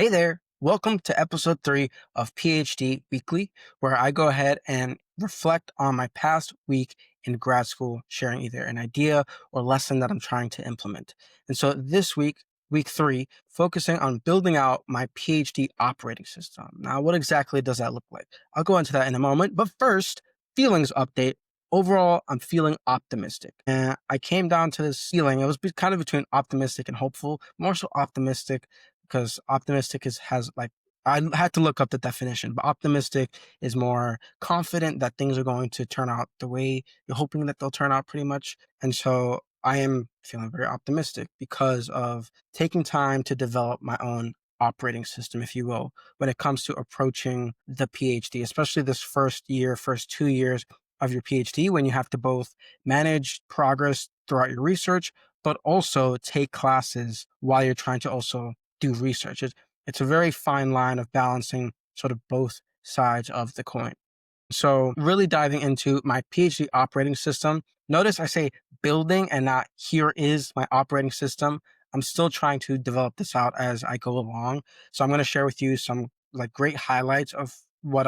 Hey there, welcome to episode 3 of PhD Weekly, where I go ahead and reflect on my past week in grad school, sharing either an idea or lesson that I'm trying to implement. And so this week, week 3, focusing on building out my PhD operating system. Now, what exactly does that look like? I'll go into that in a moment, but first, feelings update. Overall, I'm feeling optimistic. And I came down to this feeling. It was kind of between optimistic and hopeful, more so optimistic because optimistic has like, I had to look up the definition, but optimistic is more confident that things are going to turn out the way you're hoping that they'll turn out pretty much. And so I am feeling very optimistic because of taking time to develop my own operating system, if you will, when it comes to approaching the PhD, especially this first year, first 2 years of your PhD, when you have to both manage progress throughout your research, but also take classes while you're trying to also do research. It's a very fine line of balancing sort of both sides of the coin. So really diving into my PhD operating system. Notice I say building and not here is my operating system. I'm still trying to develop this out as I go along. So I'm going to share with you some like great highlights of what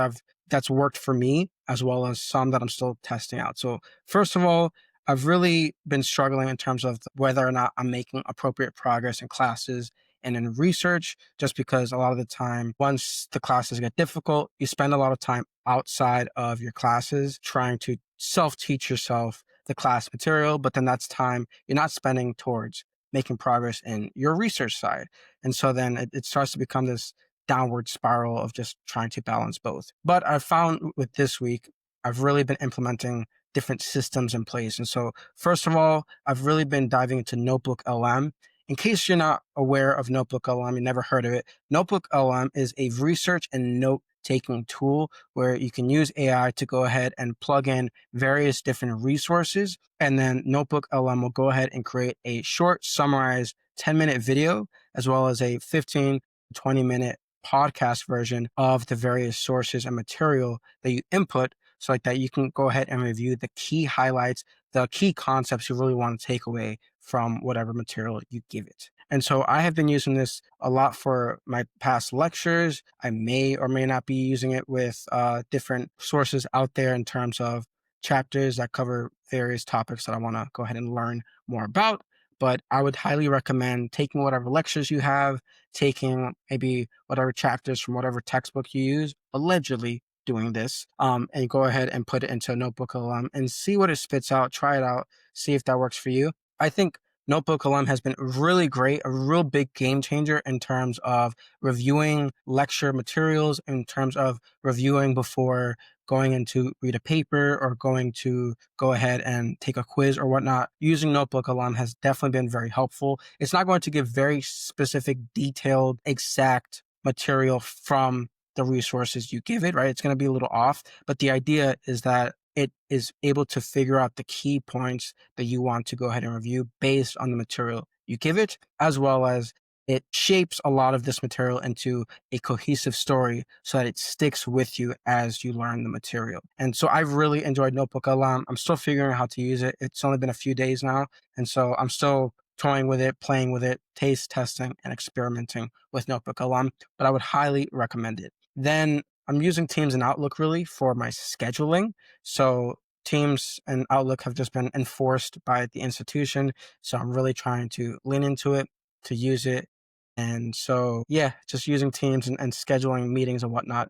that's worked for me, as well as some that I'm still testing out. So first of all, I've really been struggling in terms of whether or not I'm making appropriate progress in classes and in research, just because a lot of the time, once the classes get difficult, you spend a lot of time outside of your classes trying to self-teach yourself the class material, but then that's time you're not spending towards making progress in your research side. And so then it starts to become this downward spiral of just trying to balance both. But I found with this week, I've really been implementing different systems in place. And so first of all, I've really been diving into NotebookLM. In case you're not aware of NotebookLM, you never heard of it, NotebookLM is a research and note-taking tool where you can use AI to go ahead and plug in various different resources, and then NotebookLM will go ahead and create a short, summarized 10-minute video, as well as a 15 to 20-minute podcast version of the various sources and material that you input, so like that you can go ahead and review the key highlights, the key concepts you really want to take away from whatever material you give it. And so I have been using this a lot for my past lectures. I may or may not be using it with different sources out there in terms of chapters that cover various topics that I want to go ahead and learn more about. But I would highly recommend taking whatever lectures you have, taking maybe whatever chapters from whatever textbook you use, allegedly doing this, and go ahead and put it into a NotebookLM and see what it spits out, try it out, see if that works for you. I think NotebookLM has been really great, a real big game changer in terms of reviewing lecture materials, in terms of reviewing before going in to read a paper or going to go ahead and take a quiz or whatnot. Using NotebookLM has definitely been very helpful. It's not going to give very specific, detailed, exact material from the resources you give it, right? It's going to be a little off, but the idea is that it is able to figure out the key points that you want to go ahead and review based on the material you give it, as well as it shapes a lot of this material into a cohesive story so that it sticks with you as you learn the material. And so I've really enjoyed NotebookLM. I'm still figuring out how to use it. It's only been a few days now. And so I'm still toying with it, playing with it, taste testing, and experimenting with NotebookLM, but I would highly recommend it. Then I'm using Teams and Outlook really for my scheduling. So Teams and Outlook have just been enforced by the institution. So I'm really trying to lean into it, to use it. And so, yeah, just using Teams and scheduling meetings and whatnot.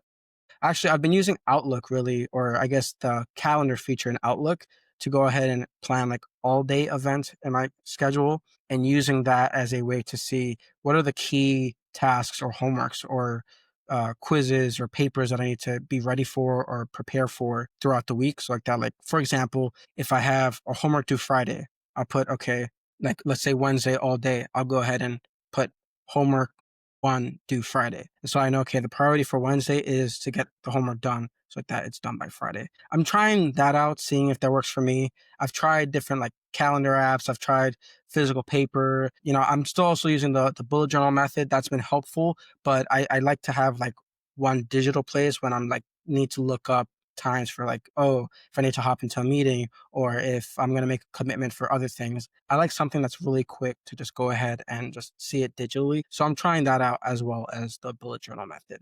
Actually, I've been using Outlook really, or I guess the calendar feature in Outlook to go ahead and plan like all day events in my schedule, and using that as a way to see what are the key tasks or homeworks or quizzes or papers that I need to be ready for or prepare for throughout the week. So like that, like for example, if I have a homework due Friday, I'll put, okay, like let's say Wednesday all day, I'll go ahead and put homework one due Friday. And so I know, okay, the priority for Wednesday is to get the homework done. So like that, it's done by Friday. I'm trying that out, seeing if that works for me. I've tried different like calendar apps. I've tried physical paper. I'm still also using the bullet journal method. That's been helpful, but I like to have like one digital place when I'm like need to look up times for like, oh, if I need to hop into a meeting or if I'm going to make a commitment for other things. I like something that's really quick to just go ahead and just see it digitally. So I'm trying that out as well as the bullet journal method.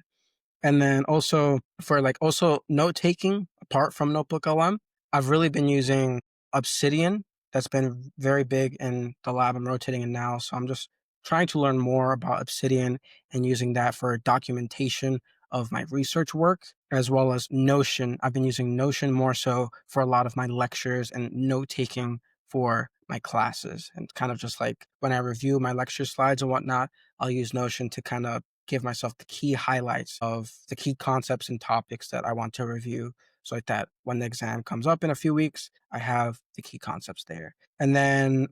And then also for like also note taking apart from NotebookLM, I've really been using Obsidian. That's been very big in the lab I'm rotating in now. So I'm just trying to learn more about Obsidian and using that for documentation of my research work, as well as Notion. I've been using Notion more so for a lot of my lectures and note taking for my classes. And kind of just like when I review my lecture slides and whatnot, I'll use Notion to kind of give myself the key highlights of the key concepts and topics that I want to review. So like that when the exam comes up in a few weeks, I have the key concepts there. And then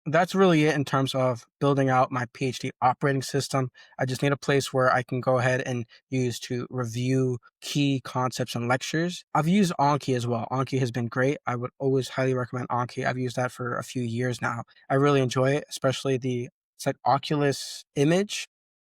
that's really it in terms of building out my PhD operating system. I just need a place where I can go ahead and use to review key concepts and lectures. I've used Anki as well. Anki has been great. I would always highly recommend Anki. I've used that for a few years now. I really enjoy it, especially it's like Oculus image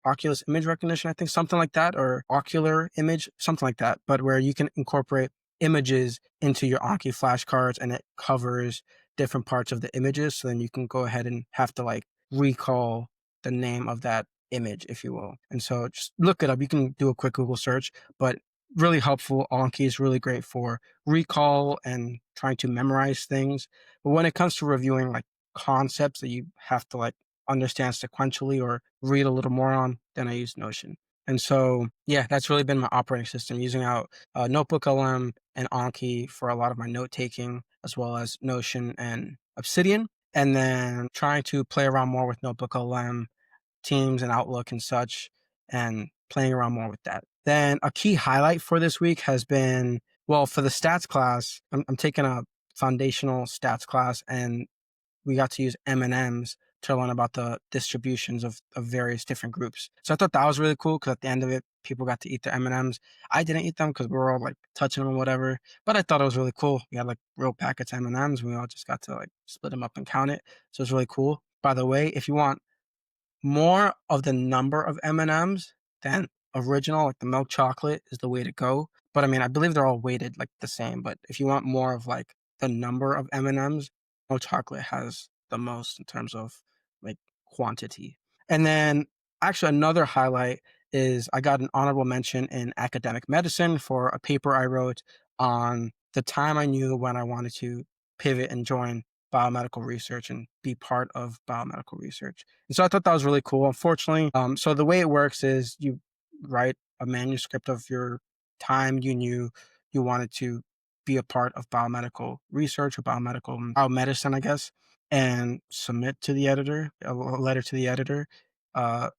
recognition, I think, something like that, or ocular image, something like that, but where you can incorporate images into your Anki flashcards and it covers different parts of the images. So then you can go ahead and have to like recall the name of that image, if you will. And so just look it up. You can do a quick Google search, but really helpful. Anki is really great for recall and trying to memorize things. But when it comes to reviewing like concepts that you have to like understand sequentially or read a little more on, then I use Notion. And so, yeah, that's really been my operating system, using out NotebookLM and Anki for a lot of my note taking, as well as Notion and Obsidian. And then trying to play around more with NotebookLM, Teams and Outlook and such, and playing around more with that. Then a key highlight for this week has been, well, for the stats class, I'm taking a foundational stats class, and we got to use M&Ms to learn about the distributions of various different groups. So I thought that was really cool because at the end of it, people got to eat their M&Ms. I didn't eat them because we were all like touching them or whatever, but I thought it was really cool. We had like real packets of M&Ms. We all just got to like split them up and count it. So it was really cool. By the way, if you want more of the number of M&Ms than original, like the milk chocolate is the way to go. But I mean, I believe they're all weighted like the same. But if you want more of like the number of M&Ms, milk chocolate has the most in terms of like quantity. And then actually another highlight is I got an honorable mention in academic medicine for a paper I wrote on the time I knew when I wanted to pivot and join biomedical research and be part of biomedical research. And so I thought that was really cool. Unfortunately, so the way it works is you write a manuscript of your time you knew you wanted to be a part of biomedical research or biomedicine, I guess, and submit to the editor, a letter to the editor, uh,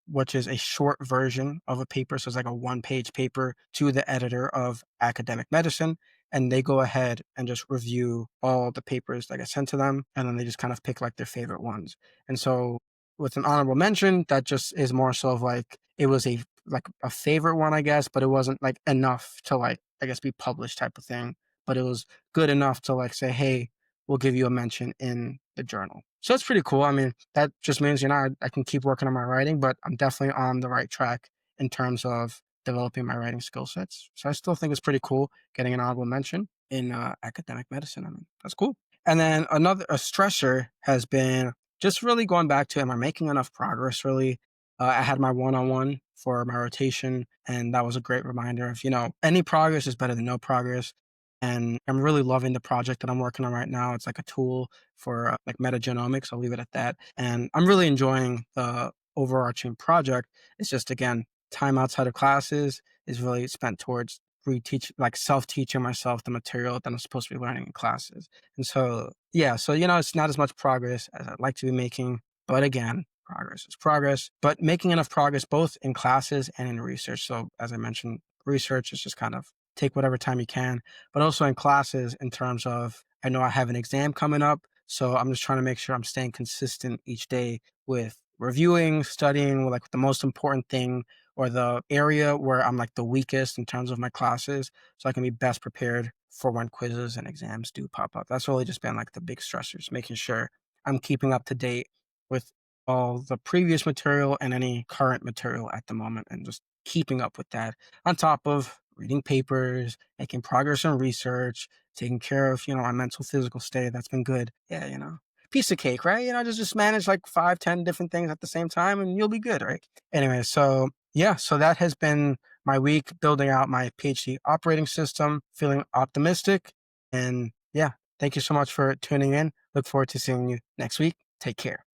which is a short version of a paper. So it's like a 1-page paper to the editor of academic medicine. And they go ahead and just review all the papers that get sent to them. And then they just kind of pick like their favorite ones. And so with an honorable mention, that just is more so of like, it was like a favorite one, I guess, but it wasn't like enough to like, I guess, be published type of thing. But it was good enough to like say, hey, we'll give you a mention in the journal. So it's pretty cool. I mean, that just means, I can keep working on my writing, but I'm definitely on the right track in terms of developing my writing skill sets. So I still think it's pretty cool getting an honorable mention in academic medicine. I mean, that's cool. And then a stressor has been just really going back to, am I making enough progress really? I had my one-on-one for my rotation, and that was a great reminder of, any progress is better than no progress. And I'm really loving the project that I'm working on right now. It's like a tool for like metagenomics. I'll leave it at that. And I'm really enjoying the overarching project. It's just, again, time outside of classes is really spent towards like self-teaching myself the material that I'm supposed to be learning in classes. And so, yeah, so, it's not as much progress as I'd like to be making, but again, progress is progress, but making enough progress both in classes and in research. So as I mentioned, research is just kind of take whatever time you can, but also in classes in terms of, I know I have an exam coming up, so I'm just trying to make sure I'm staying consistent each day with reviewing, studying, like the most important thing or the area where I'm like the weakest in terms of my classes, so I can be best prepared for when quizzes and exams do pop up. That's really just been like the big stressors, making sure I'm keeping up to date with all the previous material and any current material at the moment, and just keeping up with that on top of reading papers, making progress in research, taking care of, my mental, physical state. That's been good. Yeah, piece of cake, right? Just manage like 5, 10 different things at the same time and you'll be good, right? Anyway, so yeah, so that has been my week building out my PhD operating system, feeling optimistic. And yeah, thank you so much for tuning in. Look forward to seeing you next week. Take care.